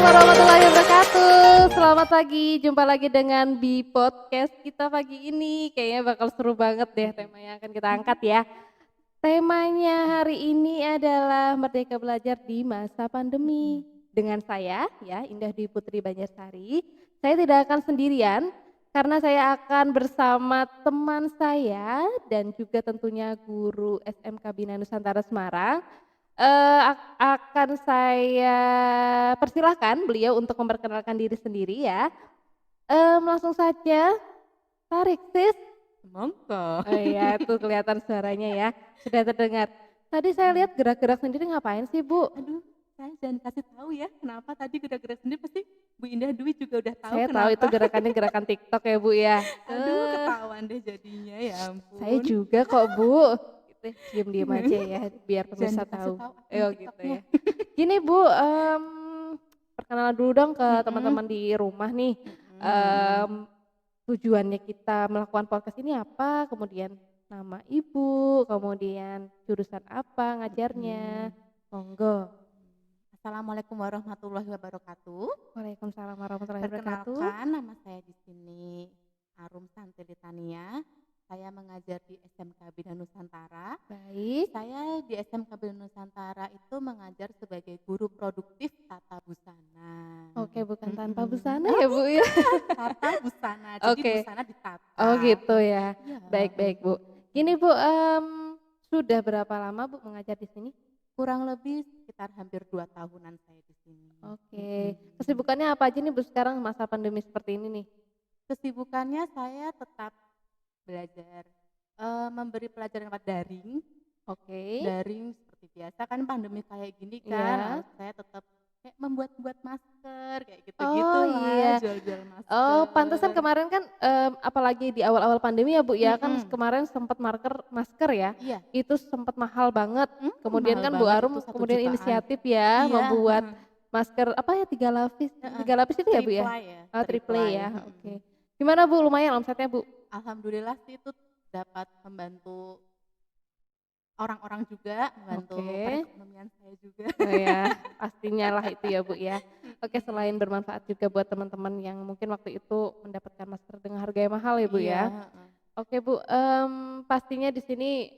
warahmatullahi wabarakatuh. Selamat pagi, jumpa lagi dengan di podcast kita pagi ini. Kayaknya bakal seru banget deh tema yang akan kita angkat ya. Temanya hari ini adalah Merdeka Belajar di Masa Pandemi. Dengan saya ya, Indah Dwi Putri Banjarsari. Saya tidak akan sendirian karena saya akan bersama teman saya dan juga tentunya guru SMK Bina Nusantara Semarang. Akan saya persilahkan beliau untuk memperkenalkan diri sendiri ya. Langsung saja, tarik sis. Monggo. Oh iya, tuh kelihatan suaranya ya, sudah terdengar. Tadi saya lihat gerak-gerak sendiri ngapain sih Bu? Aduh, saya jangan kasih tahu ya kenapa tadi gerak-gerak sendiri, pasti Bu Indah Dwi juga udah tahu Saya tahu itu kenapa. gerakannya gerakan TikTok ya Bu ya. Aduh, ketahuan deh jadinya, ya Saya ampun. juga kok Bu. Gitu, diem-diem aja ya biar Jangan pemirsa dikasih tahu. tahu akun Gitu TikToknya. ya. Gini Bu, perkenalan dulu dong ke Mm-mm, teman-teman di rumah nih. mm-mm. Em, Tujuannya kita melakukan podcast ini apa? Kemudian nama ibu, kemudian jurusan apa ngajarnya. Monggo. Assalamualaikum warahmatullahi wabarakatuh. Waalaikumsalam warahmatullahi wabarakatuh. Perkenalkan, nama saya di sini Arum Santili Tania. Saya mengajar di SMK Bina Nusantara. Baik. Saya di SMK Bina Nusantara itu mengajar sebagai guru produktif tata busana. Oke, bukan tanpa Mm-mm. busana Ah, ya Bu ya. bukan, tata busana. Jadi Oke. busana Oh ditata. gitu ya. Iya. Baik-baik Bu. Gini Bu, sudah berapa lama Bu mengajar di sini? Kurang lebih sekitar hampir 2 tahunan saya di sini. Oke. Kesibukannya apa aja nih Bu sekarang masa pandemi seperti ini nih? Kesibukannya saya tetap belajar, memberi pelajaran lewat daring. Oke. Daring seperti biasa kan pandemi kayak gini kan, Iya. saya tetap kayak membuat-buat masker, kayak Oh gitu-gitulah, iya. jual-jual Oh pantesan masker. kemarin kan, apalagi di awal-awal pandemi ya Bu ya, kan Mhm, kemarin sempat masker ya, iya, itu sempat mahal banget. Kemudian mahal kan Bu banget itu Arum satu kemudian jutaan. inisiatif ya Iya, membuat heeh, masker apa ya 3 lapis, heeh, 3 lapis itu ya Bu ya? tri-ply ya, Oh triple tri-ply, ya, oke. Gimana Bu lumayan omsetnya Bu? Alhamdulillah sih itu dapat membantu orang-orang juga, membantu Oke. perekonomian saya juga. Oh ya, pastinya lah itu ya Bu ya. Oke selain Mhm, bermanfaat juga buat teman-teman yang mungkin waktu itu mendapatkan masker dengan harga yang mahal ya Bu iya, ya. heeh, Oke Bu, pastinya di sini,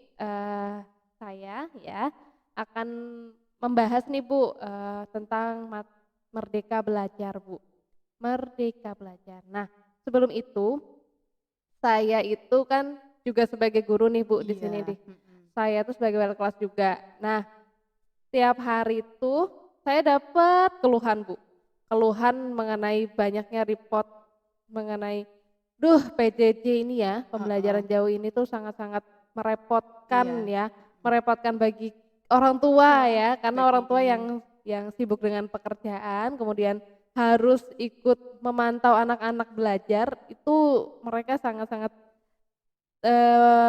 saya ya akan membahas nih Bu, tentang Merdeka Belajar Bu, Merdeka Belajar. Nah sebelum itu, saya itu kan juga sebagai guru nih Bu di sini iya, nih. Saya tuh sebagai wali kelas juga. Nah tiap hari itu saya dapat keluhan Bu, keluhan mengenai banyaknya report mengenai, "Duh PJJ ini ya, heeh, pembelajaran jauh ini tuh sangat-sangat merepotkan iya, ya, merepotkan bagi orang tua iya, ya, karena orang bagi tua yang sibuk dengan pekerjaan, kemudian harus ikut memantau anak-anak belajar, itu mereka sangat-sangat,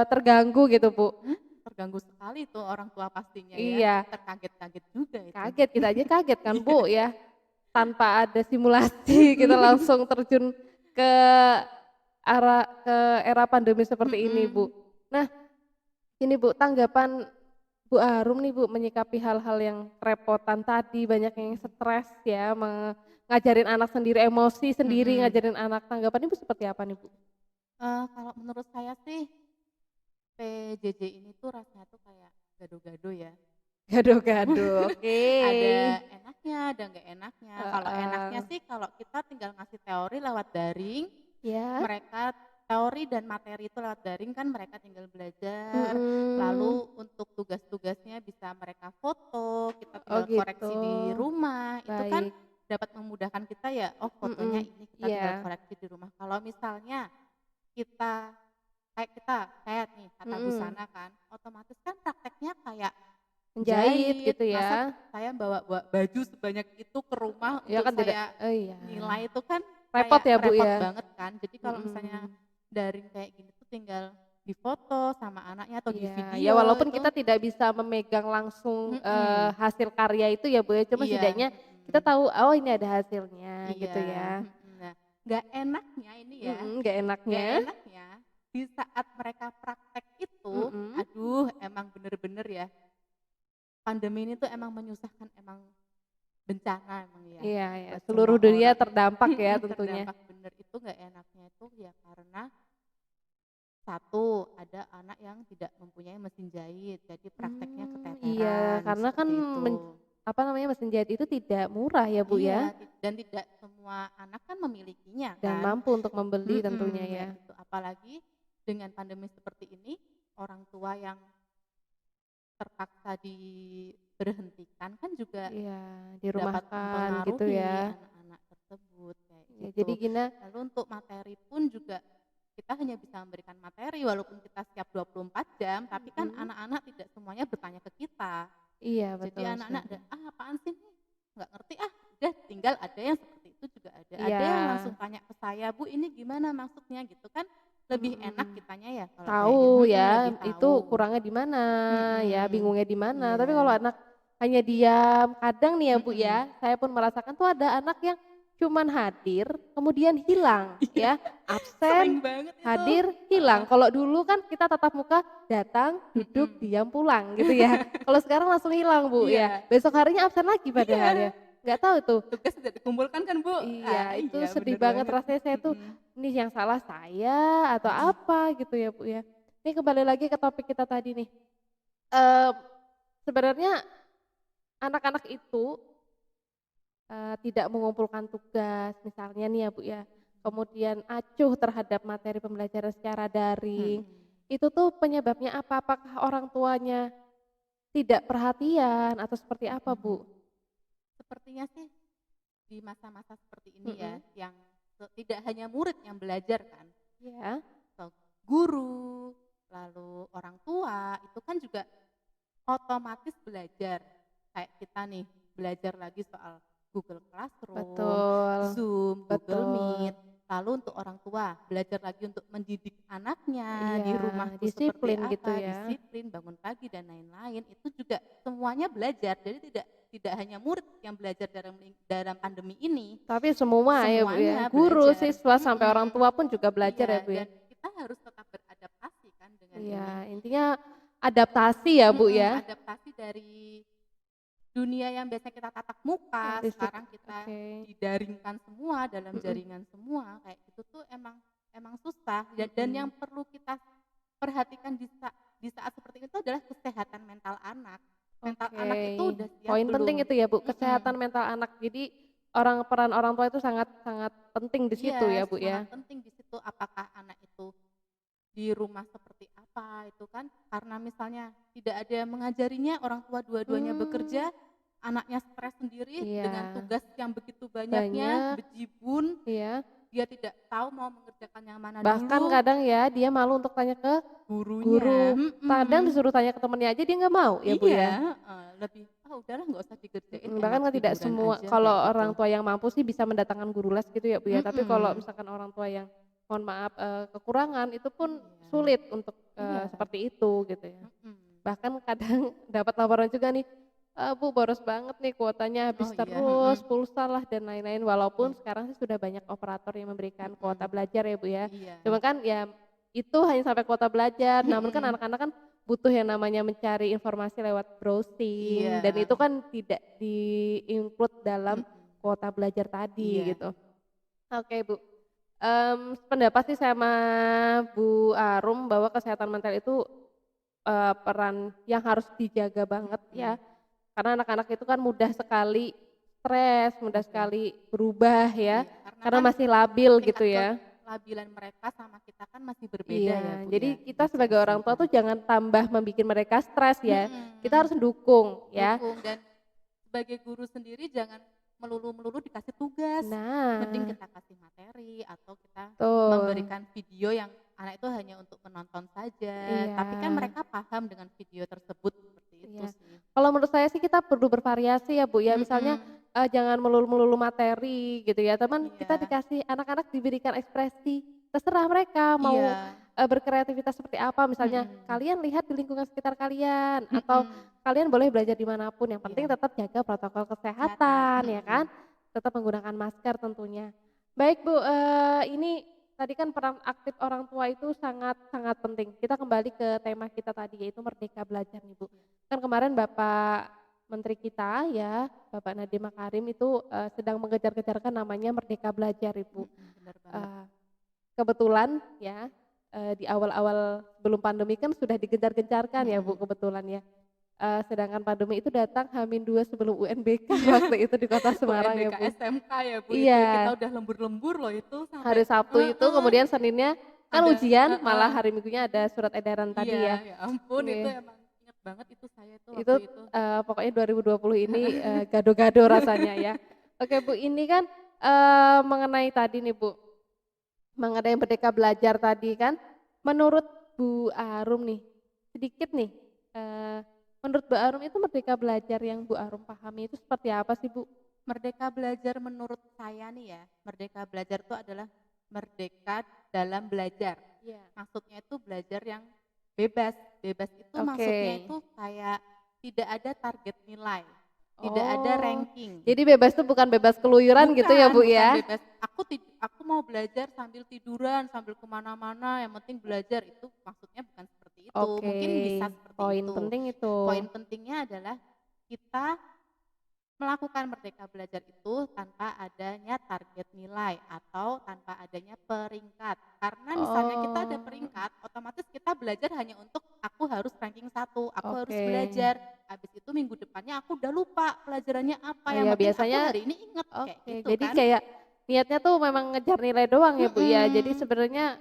terganggu gitu Bu." terganggu sekali tuh orang tua pastinya ya, Iya, terkaget-kaget juga itu. kaget, kita aja kaget kan Iya. Bu ya. Tanpa ada simulasi kita langsung terjun ke ke era pandemi seperti ini, Bu. Mhm. Nah, ini Bu, tanggapan Bu Arum nih Bu menyikapi hal-hal yang kerepotan tadi, banyak yang stres ya, ngajarin anak sendiri, emosi sendiri Mhm. ngajarin anak, tanggapan Ibu seperti apa nih Bu? Kalau menurut saya sih PJJ ini tuh rasanya tuh kayak gado-gado ya. Gado-gado, oke. Ada enaknya, ada nggak enaknya. Kalau enaknya Heeh. sih kalau kita tinggal ngasih teori lewat daring, Ya, mereka teori dan materi itu lewat daring kan mereka tinggal belajar, mhm. lalu untuk tugas-tugasnya bisa mereka foto, kita Oh tinggal gitu, koreksi di rumah, itu kan baik, dapat memudahkan kita ya, oh fotonya mhm, ini kita tinggal iya, koreksi di rumah. Kalau misalnya kita kayak nih tata mhm. busana kan, otomatis kan prakteknya kayak Menjahit jahit, gitu masa ya? saya bawa-bawa baju sebanyak itu ke rumah Ya untuk kan tidak saya oh iya, nilai itu kan repot kayak ya Bu repot ya? banget kan. Jadi kalau misalnya Mhm, daring kayak gini tuh tinggal difoto sama anaknya atau di iya, ya video walaupun itu, kita tidak bisa memegang langsung, mhm, hasil karya itu ya Bu ya, cuma iya, setidaknya kita tahu, oh ini ada hasilnya gitu iya, ya. Nah, nggak enaknya ini ya, Nggak nggak enaknya enaknya di saat mereka praktek itu, mhm, aduh emang bener-bener ya, pandemi ini tuh emang menyusahkan emang bencana emang ya Iya ya, buat seluruh semua dunia orang. terdampak ya tentunya. Terdampak bener itu nggak enaknya itu ya karena satu, ada anak yang tidak mempunyai mesin jahit, jadi prakteknya Iya, keteteran karena kan seperti itu. apa namanya, mesin jahit itu tidak murah ya, Bu, Iya, ya, dan tidak semua anak kan memilikinya dan kan. mampu untuk membeli tentunya ya. Kayak gitu. Apalagi dengan pandemi seperti ini, orang tua yang terpaksa diberhentikan kan juga Iya, dapat dirumahkan gitu mempengaruhi ya. anak-anak tersebut kayak Ya, jadi gitu. gina Lalu untuk materi pun juga kita hanya bisa memberikan materi walaupun kita siap 24 jam, tapi kan mhm, anak-anak tidak semuanya bertanya ke kita. iya Jadi betul anak-anak sekali. ada, "Ah, apaan sih nih? Nggak ngerti ah." Udah tinggal ada yang seperti itu juga ada. Iya, Ada yang langsung tanya ke saya, "Bu, ini gimana maksudnya?" Gitu kan lebih enak mhm. kitanya ya kalau kayak gitu, Tahu ya, lebih itu tahu. kurangnya di mana ya, Mhm, bingungnya di mana. Tapi kalau iya. anak hanya diam, kadang nih ya, Bu, ya, Mhm. saya pun merasakan tuh ada anak yang cuman hadir, kemudian hilang Iya, ya, absen, sering banget itu. hadir, hilang. Heeh. Kalau dulu kan kita tatap muka, datang, duduk, Mhm. diam, pulang gitu ya. Kalau sekarang langsung hilang, Bu, ya. Iya. Besok harinya absen lagi padahal ya. Iya. Nggak tahu tuh. Tugas tidak dikumpulkan kan, Bu? Iya, Ah, itu iya sedih bener banget banget. rasanya, saya tuh, Mhm. "Ini yang salah saya atau Mhm. apa?" Gitu ya, Bu, ya. Ini kembali lagi ke topik kita tadi nih, eee, sebenarnya anak-anak itu, tidak mengumpulkan tugas misalnya nih ya, Bu, ya, kemudian acuh terhadap materi pembelajaran secara daring, Mhm. itu tuh penyebabnya apa? Apakah orang tuanya tidak perhatian atau seperti apa, Mhm. Bu? Sepertinya sih di masa-masa seperti ini ya, Mhm, yang tidak hanya murid yang belajar kan, iya, atau guru, lalu orang tua, itu kan juga otomatis belajar. Kayak kita nih, belajar lagi soal Google Classroom, betul, Zoom, Google betul. Meet. Lalu untuk orang tua, belajar lagi untuk mendidik anaknya Iya, di rumah tuh seperti disiplin gitu apa, ya. disiplin, bangun pagi dan lain-lain. Itu juga semuanya belajar. Jadi tidak hanya murid yang belajar dalam pandemi ini, Tapi semua ya, Bu, ya, semuanya guru, belajar. siswa, sampai orang tua pun juga belajar ya, Iya, Bu, ya. dan kita harus tetap beradaptasi kan dengan ini. Iya, intinya adaptasi ya, Bu, ya. Adaptasi dari dunia yang biasanya kita tatap muka, Fisik, sekarang kita oke. didaringkan semua, dalam Mhm, jaringan semua, kayak gitu tuh emang emang susah. Dan yang mhm. perlu kita perhatikan di saat seperti itu adalah kesehatan mental anak. Mental Oke, anak itu udah siap poin penting belum? itu ya, Bu, Mhm. kesehatan mental anak. Jadi peran orang tua itu sangat sangat penting di situ Iya, ya, Bu, sangat ya. penting di situ apakah anak itu di rumah seperti apa itu kan, karena misalnya tidak ada yang mengajarinya, orang tua dua-duanya Mmm, bekerja, anaknya stres sendiri dengan iya, tugas yang begitu banyaknya, banyak, bejibun, iya. dia tidak tahu mau mengerjakan yang mana Bahkan dulu, kadang ya, dia malu untuk tanya ke gurunya. guru. Kadang disuruh tanya ke temennya aja dia nggak mau ya, Bu, Iya, ya. heeh, lebih, "Ah, udahlah nggak usah dikerjain, Bahkan enak kan tidak tiduran semua, aja," kalau kayak gitu. orang tua yang mampu sih bisa mendatangkan guru les gitu ya, Bu, ya. Tapi kalau Mhm, misalkan orang tua yang mohon maaf, kekurangan, itu pun iya, sulit untuk, iya, seperti itu gitu ya. mhm. Bahkan kadang dapat laporan juga nih, "Bu, boros banget nih kuotanya, habis Oh iya, terus, pulsa lah dan lain-lain." Walaupun iya, sekarang sih sudah banyak operator yang memberikan kuota mhm, belajar ya, Bu, ya. iya, Cuma kan ya itu hanya sampai kuota belajar, namun kan mhm, anak-anak kan butuh yang namanya mencari informasi lewat browsing, dan iya, itu kan tidak di-include dalam mhm, kuota belajar tadi iya, gitu. Oke, Bu, sependapat sih sama Bu Arum bahwa kesehatan mental itu, peran yang harus dijaga banget ya, mhm. karena anak-anak itu kan mudah sekali stres, mudah Mudah, sekali berubah ya, iya, karena karena kan masih labil gitu tingkat ya. kelabilan mereka sama kita kan masih berbeda ya, Iya, Bu, jadi ya, kita usia sebagai orang tua usia. tuh jangan tambah membikin mereka stres ya, kita Mhm, harus mendukung ya. dukung dan sebagai guru sendiri jangan melulu-melulu dikasih tugas, mending Nah, kita kasih materi atau kita betul, memberikan video yang anak itu hanya untuk menonton saja, iya, tapi kan mereka paham dengan video tersebut, seperti itu iya. sih. Kalau menurut saya sih kita perlu bervariasi ya, Bu, ya, misalnya, Mhm, jangan melulu-melulu materi gitu ya, teman kita iya, dikasih, anak-anak diberikan ekspresi, terserah mereka mau, iya, berkreativitas seperti apa, misalnya mhm, kalian lihat di lingkungan sekitar kalian, atau mhm, kalian boleh belajar di mana pun, yang penting iya, tetap jaga protokol kesehatan, kesehatan ya kan, tetap menggunakan masker tentunya. Baik, Bu, ini tadi kan peran aktif orang tua itu sangat sangat penting. Kita kembali ke tema kita tadi, yaitu merdeka belajar nih, Bu. iya, Kan kemarin Bapak Menteri kita ya, Bapak Nadiem Makarim itu sedang mengejar-kejarkan namanya Merdeka Belajar, Ibu. Bener banget. Eh, Kebetulan ya, di awal-awal sebelum pandemi kan sudah digencar-gencarkan ya Bu, Mm-mm. kebetulan ya. Sedangkan pandemi itu datang H-2 sebelum UNBK Iya, waktu itu di Kota Semarang ya UNBK Bu. SMK ya Bu itu, kita Iya, udah lembur-lembur loh itu sampai hari Sabtu itu heeh, kemudian Seninnya kan ada ujian, malah heeh, hari Minggunya ada surat edaran iya, tadi ya. ya ampun itu Iya. emang inget banget itu saya tuh Itu waktu itu. pokoknya 2020 ini gado-gado rasanya ya. Oke Bu, ini kan mengenai tadi nih Bu, mengenai Merdeka Belajar tadi kan, menurut Bu Arum nih, sedikit nih, eee, menurut Bu Arum itu Merdeka Belajar yang Bu Arum pahami itu seperti apa sih Bu? Merdeka belajar menurut saya nih ya, merdeka belajar itu adalah merdeka dalam belajar. Iya. Maksudnya itu belajar yang bebas. Bebas itu Oke. maksudnya itu kayak tidak ada target nilai, tidak ada Oh, ranking. jadi bebas itu bukan bebas keluyuran gitu ya Bu Bukan ya? bebas. Aku mau belajar sambil tiduran, sambil kemana-mana, yang penting belajar itu maksudnya bukan seperti itu. Oke, Mungkin bisa seperti poin itu. penting itu. Poin pentingnya adalah kita melakukan merdeka belajar itu tanpa adanya target nilai atau tanpa adanya peringkat. Karena misalnya kita ada Oh, peringkat, otomatis kita belajar hanya untuk aku harus ranking 1, aku harus oke. belajar. Habis itu minggu depannya aku udah lupa pelajarannya apa, Oh yang ya penting aku biasanya hari ini inget, kayak oke, gitu jadi kan. kayak niatnya tuh memang ngejar nilai doang ya Bu ya. Jadi Mhm, sebenarnya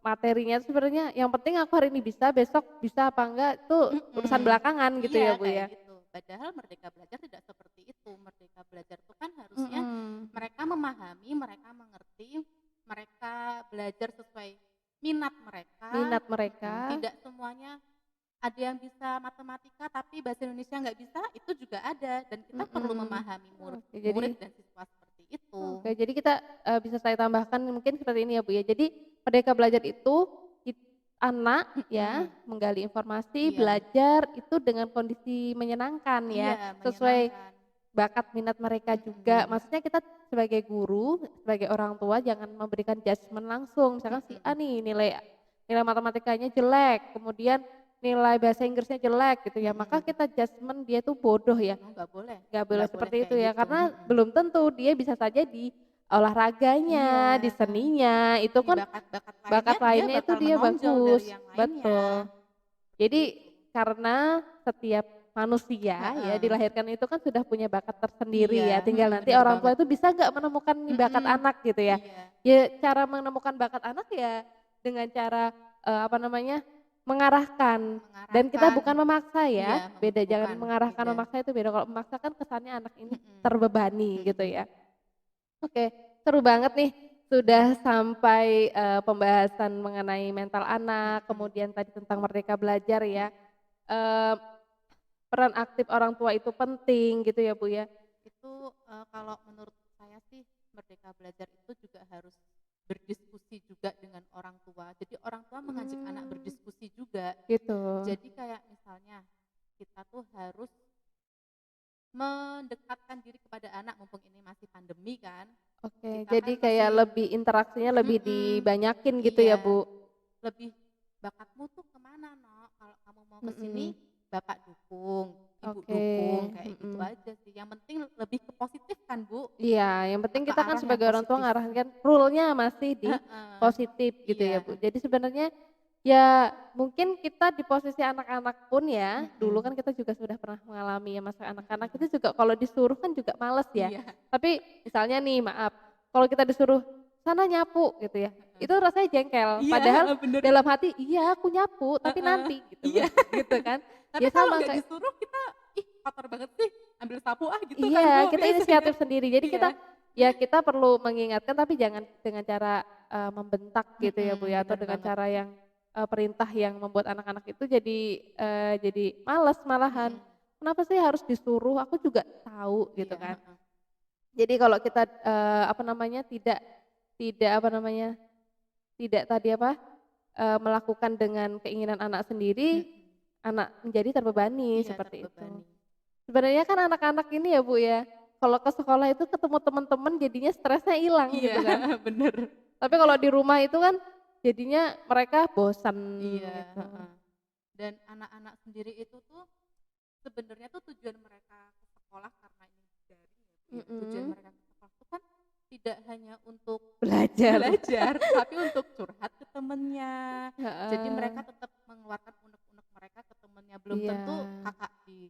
materinya tuh sebenarnya yang penting aku hari ini bisa, besok bisa apa enggak itu urusan mhm. belakangan gitu Iya ya Bu kayak ya. gitu. Padahal merdeka belajar tidak seperti itu. Merdeka belajar itu kan harusnya Mhm. mereka memahami, mereka mengerti, mereka belajar sesuai minat mereka. Minat mereka. Tidak semuanya ada yang bisa matematika tapi bahasa Indonesia nggak bisa, itu juga ada dan kita perlu Mhm. memahami Oke, murid dan siswa seperti itu. oke, jadi kita bisa saya tambahkan mungkin seperti ini ya Bu ya. Jadi Merdeka Belajar itu anak ya Mhm, menggali informasi, iya, belajar itu dengan kondisi menyenangkan ya, iya sesuai menyenangkan. bakat minat mereka juga. Mhm, Maksudnya kita sebagai guru, sebagai orang tua jangan memberikan judgement langsung. Misalkan si A mhm, nih nilai nilai matematikanya jelek, kemudian nilai bahasa Inggrisnya jelek gitu ya. Maka mhm. kita judgement dia tuh bodoh ya. Oh Nggak boleh nggak boleh seperti itu kayak ya, gitu. karena Mhm. belum tentu dia bisa saja di Iya, olahraganya, di seninya, itu di kan bakat-bakat lainnya bakat dia lainnya itu bakal dia menonjol bagus, dari yang lainnya, betul. seperti Jadi itu. karena setiap manusia ya Heeh. dilahirkan itu kan sudah punya bakat tersendiri ya, Iya, tinggal nanti bener orang tua banget. itu bisa nggak menemukan nih bakat Mhm, anak gitu ya. iya, Ya cara menemukan bakat anak ya dengan cara, apa namanya, mengarahkan dan kita mengarahkan, bukan memaksa iya, ya, beda jangan bukan, mengarahkan, beda. memaksa itu beda, kalau memaksa kan kesannya anak ini Mhm, terbebani gitu mhm, ya. Oke, seru banget nih sudah sampai, pembahasan mengenai mental anak, mhm, kemudian tadi tentang merdeka belajar ya, mhm. eee, peran aktif orang tua itu penting gitu ya Bu ya? Itu, kalau menurut saya sih merdeka belajar itu juga harus berdiskusi juga dengan orang tua. Jadi orang tua mengajak anak Mmm, berdiskusi juga. gitu. Jadi kayak misalnya kita tuh harus mendekatkan diri kepada anak mumpung ini masih pandemi kan, Oke, kita jadi kan kayak masih lebih interaksinya lebih mhm, dibanyakin gitu ya iya, Bu? lebih bakatmu tuh kemana Nok? Kalau kamu mau ke sini Mhm, bapak dukung, ibu oke, dukung, kayak gitu mhm. aja sih. Yang penting lebih ke positif kan Bu, Iya, yang penting ke kita kan arah yang sebagai orang tua positif. ngarahkan rule-nya masih di Heeh, positif gitu iya, ya, Bu. Jadi sebenarnya ya mungkin kita di posisi anak-anak pun ya, dulu mhm, kan kita juga sudah pernah mengalami ya masa anak-anak mhm, itu juga kalau disuruh kan juga males ya. iya, Tapi misalnya nih maaf, kalau kita disuruh sana nyapu gitu ya, heeh. itu rasanya jengkel. Iya, Padahal heeh, bener, dalam hati iya aku nyapu tapi heeh, nanti gitu iya. loh, gitu kan. Tapi Ya kalau sama nggak kayak disuruh kita, "Ih kotor banget sih, ambil sapu ah," gitu kan iya, Bu kita biasanya. inisiatif sendiri. Jadi Iya, kita ya kita perlu mengingatkan tapi jangan dengan cara, membentak gitu ya, Bu, mhm, ya, atau bener dengan banget, cara yang, perintah yang membuat anak-anak itu jadi malas malahan. mhm, Kenapa sih harus disuruh? Aku juga tahu gitu iya, kan. heeh, Jadi kalau kita, apa namanya, tidak tidak apa namanya, tidak tadi apa, melakukan dengan keinginan anak sendiri, mhm, anak menjadi terbebani iya seperti itu. terbebani. Sebenarnya kan anak-anak ini ya Bu ya, kalau ke sekolah itu ketemu teman-teman jadinya stresnya hilang Iya, gitu kan. bener, Tapi kalau di rumah itu kan jadinya mereka bosan iya, gitu. heeh. Dan anak-anak sendiri itu tuh sebenarnya tuh tujuan mereka ke sekolah karena ini daring ya, Bu, ya. Tujuan Mm-mm. mereka ke sekolah tuh kan tidak hanya untuk Belajar. belajar, tapi untuk curhat ke temennya. Jadi Heeh. mereka tetap mengeluarkan unek-unek mereka ke temennya. Belum Iya, tentu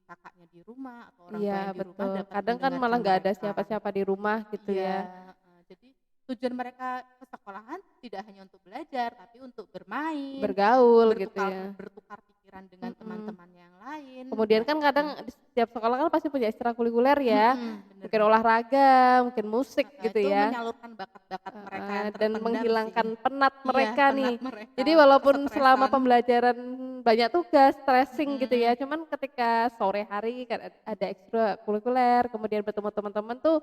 kakaknya di rumah atau orang iya tua yang di rumah betul. dapat Kadang kan malah mendengarkan nggak ada mereka. siapa-siapa di rumah gitu Iya, ya. heeh. Jadi tujuan mereka ke sekolahan tidak hanya untuk belajar, tapi untuk bermain, Bergaul gitu bertukar ya. bertukar pikiran dengan Mm-mm. teman-teman yang lain. Kemudian Nah, kan itu. kadang di setiap sekolah kan pasti punya ekstrakurikuler ya. Bener Mungkin banget. olahraga, mungkin musik Heeh, gitu itu ya. menyalurkan bakat-bakat mereka Heeh, yang dan terpendam sih. menghilangkan penat Iya, mereka penat nih. mereka, Jadi walaupun selama kesetresan. pembelajaran banyak tugas, stressing gitu ya, Mhm. cuman ketika sore hari kan ada ekstrakurikuler, kemudian bertemu teman-teman tuh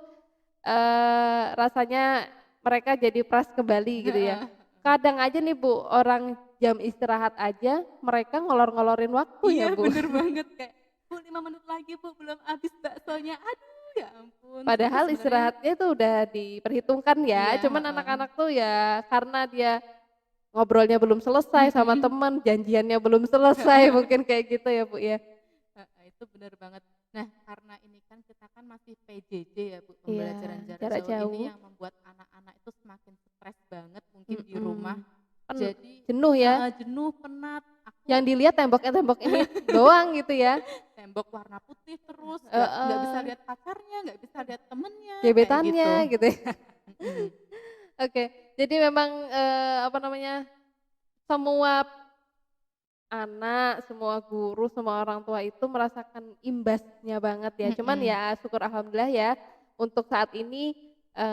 rasanya mereka jadi fresh kembali gitu ya. Heeh. Kadang aja nih Bu, orang jam istirahat aja mereka ngolor-ngolorin waktu ya Iya, Bu. bener banget, kayak, "Bu, 5 menit lagi, Bu, belum habis baksonya." Aduh, ya ampun. Itu Padahal sebenarnya istirahatnya itu udah diperhitungkan ya, iya, cuman heeh. anak-anak tuh ya karena dia ngobrolnya belum selesai sama Mhm. temen, janjiannya belum selesai mungkin kayak gitu ya Bu ya. Heeh, itu bener banget. Nah, karena ini kan kita kan masih PJJ ya, Bu, Iya, pembelajaran jarak jarak jauh ini jauh. yang membuat anak-anak itu semakin stres banget mungkin di rumah. Mhm. Kan Jadi jenuh ya, heeh, jenuh, penat. yang Aku dilihat tembok-tembok ini doang gitu ya. tembok warna putih terus, nggak bisa Heeh, lihat pacarnya, nggak bisa lihat temennya, kayak gebetannya gitu. gitu ya. Mhm. Oke, jadi memang, apa namanya, semua anak, semua guru, semua orang tua itu merasakan imbasnya banget ya. Cuman Mhm. ya syukur alhamdulillah ya, untuk saat ini,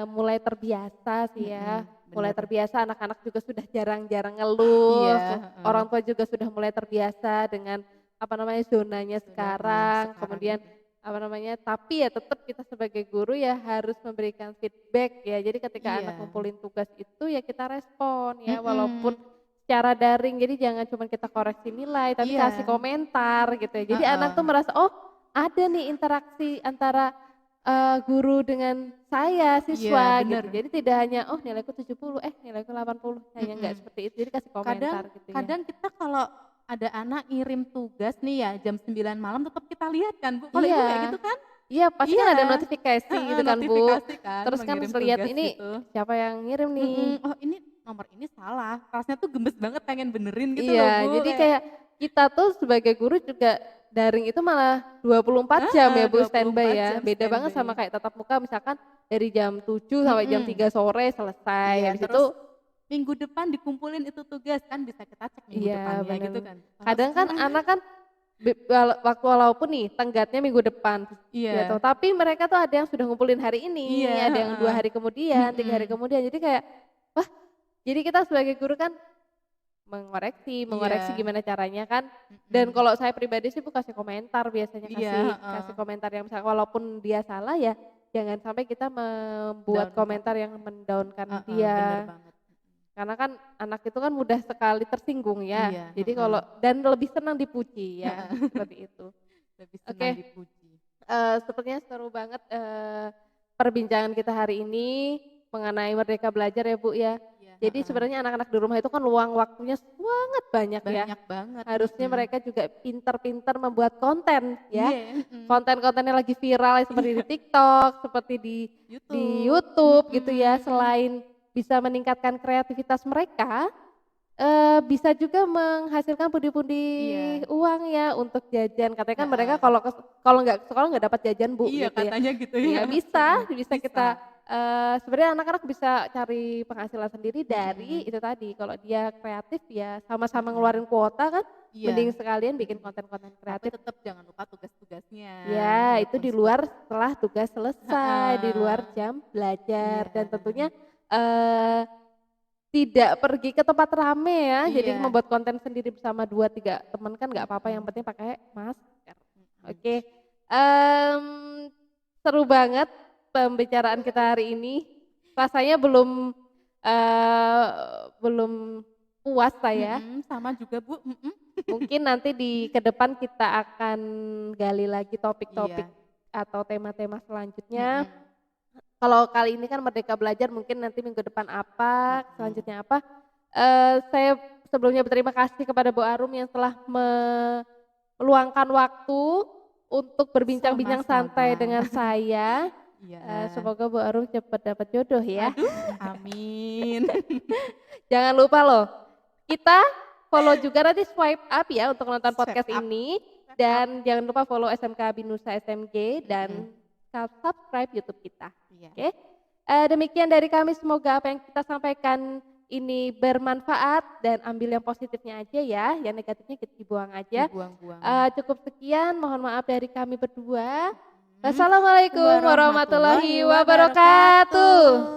mulai terbiasa sih ya, Mhm, mulai bener. terbiasa anak-anak juga sudah jarang-jarang ngeluh, Iya, heeh. orang tua juga sudah mulai terbiasa dengan, apa namanya, zonanya Zonanya sekarang, sekarang kemudian, ini. apa namanya, tapi ya tetap kita sebagai guru ya harus memberikan feedback ya. Jadi ketika anak Iya. ngumpulin tugas itu ya kita respon ya, walaupun Mhm. secara daring, jadi jangan cuma kita koreksi nilai, tapi kasih Iya, komentar gitu ya. Jadi anak tuh heeh. merasa, oh ada nih interaksi antara guru dengan saya, Iya, siswa gitu. bener. Jadi tidak hanya, oh nilaiku 70, nilaiku 80, hanya enggak Mhm. seperti itu, jadi kasih Kadang komentar gitu ya. kadang kita kalau ada anak ngirim tugas nih ya jam 9 malam tetap kita lihat kan, Bu. Kalau Ibu kayak Iya, gitu kan? iya pasti kan ada Iya, notifikasi heeh, gitu kan Bu. notifikasi kan Terus kan mengirim lihat tugas ini gitu. siapa yang ngirim nih. Mhm, "Oh ini nomor ini salah." Rasanya tuh gemes banget pengen benerin gitu loh, Iya, Bu, jadi kayak kayak kita tuh sebagai guru juga daring itu malah 24 jam heeh, ya Bu standby 24 ya. jam Beda banget standby. sama kayak tatap muka misalkan dari jam 7 sampai jam Mhm, 3 sore selesai. iya, Habis itu terus minggu depan dikumpulin itu tugas kan bisa kita cek minggu iya depannya bener. gitu kan. Kalau Kadang kan sekarang anak kan waktu walaupun nih tenggatnya minggu depan gitu, iya, tapi mereka tuh ada yang sudah ngumpulin hari iya, ini, ada yang 2 heeh, hari kemudian, 3 hari mhm, kemudian. Jadi kayak wah, jadi kita sebagai guru kan mengoreksi mengoreksi iya, gimana caranya kan, dan mhm, kalau saya pribadi sih Bu kasih komentar biasanya, iya, kasih heeh, kasih komentar yang misalnya walaupun dia salah ya, jangan sampai kita membuat mendownkan, komentar yang men-down-kan heeh, bener dia. banget, Karena kan anak itu kan mudah sekali tersinggung ya, iya, jadi heeh, kalau dan lebih senang dipuji ya, heeh, seperti itu. lebih senang Oke, dipuji. sepertinya seru banget, perbincangan kita hari ini mengenai Merdeka Belajar ya Bu ya. Iya, Jadi heeh, sebenarnya anak-anak di rumah itu kan luang waktunya sangat banyak ya. banyak banget, Harusnya mhm, mereka juga pintar-pintar membuat konten ya. iya, mhm, Konten-kontennya lagi viral ya, seperti di iya, TikTok, seperti di YouTube, YouTube gitu ya. mhm, Selain bisa meningkatkan kreativitas mereka, bisa juga menghasilkan pundi-pundi iya, uang ya untuk jajan. Katanya kan mereka heeh, kalau nggak ke sekolah nggak dapat jajan Bu, iya gitu ya. katanya gitu ya, Iya heeh, bisa, bisa bisa, kita, sebenarnya anak-anak bisa cari penghasilan sendiri dari mhm, itu tadi, kalau dia kreatif ya sama-sama mhm, ngeluarin kuota kan, mending iya, sekalian bikin mhm, konten-konten tapi kreatif. tetap jangan lupa tugas-tugasnya, Ya itu walaupun di luar setelah tugas selesai, di luar heeh, jam belajar, iya, dan tentunya, eee, tidak pergi ke tempat rame ya, jadi iya, membuat konten sendiri bersama 2 3 teman kan nggak apa-apa, yang mhm, penting pakai masker. mhm, Oke, mmm, seru banget pembicaraan kita hari ini. Rasanya eee, belum puas saya. mhm, sama juga Bu, mhm, Mungkin nanti ke depan kita akan gali lagi topik-topik iya, atau tema-tema selanjutnya. mhm, Kalau kali ini kan Merdeka Belajar, mungkin nanti minggu depan apa, heeh, selanjutnya apa. Saya sebelumnya berterima kasih kepada Bu Arum yang telah meluangkan waktu untuk berbincang-bincang santai Sama-sama. dengan saya. Iya. Semoga Bu Arum cepat dapat jodoh ya. Aduh, amin. Jangan lupa loh, kita follow juga nanti swipe up ya untuk nonton Swipe podcast up, ini. swipe up. Dan jangan lupa follow SMK Binusa SMG dan Mm-mm. subscribe YouTube kita. Iya. Oke, demikian dari kami. Semoga apa yang kita sampaikan ini bermanfaat dan ambil yang positifnya aja ya, yang negatifnya kita dibuang aja. Dibuang-buang. Cukup sekian, mohon maaf dari kami berdua. Mm. Wassalamualaikum warahmatullahi wabarakatuh.